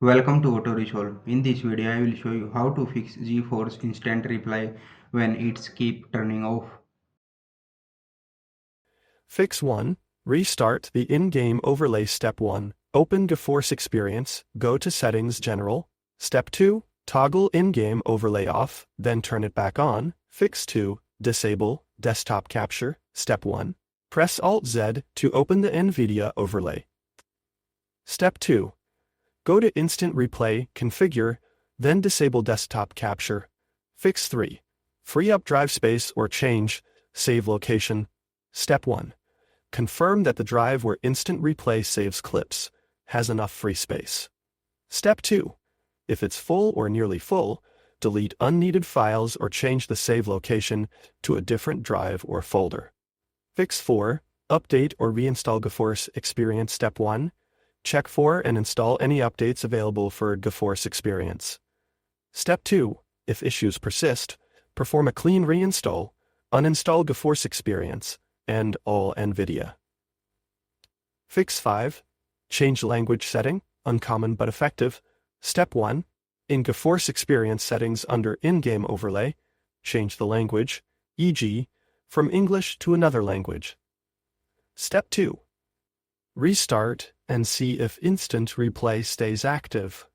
Welcome to Auto Resolve. In this video, I will show you how to fix GeForce Instant Replay when it's keep turning off. Fix 1. Restart the in-game overlay. Step 1. Open GeForce Experience, go to Settings General. Step 2. Toggle in-game overlay off, then turn it back on. Fix 2. Disable desktop capture. Step 1. Press Alt-Z to open the NVIDIA overlay. Step 2. Go to Instant Replay, configure, then disable desktop capture. Fix 3. Free up drive space or change save location. Step 1. Confirm that the drive where Instant Replay saves clips has enough free space. Step 2. If it's full or nearly full, delete unneeded files or change the save location to a different drive or folder. Fix 4. Update or reinstall GeForce Experience. Step 1. Check for and install any updates available for GeForce Experience. Step 2. If issues persist, perform a clean reinstall, uninstall GeForce Experience, and all NVIDIA. Fix 5. Change language setting, uncommon but effective. Step 1. In GeForce Experience settings under in-game overlay, change the language, e.g., from English to another language. Step 2. Restart and see if Instant Replay stays active.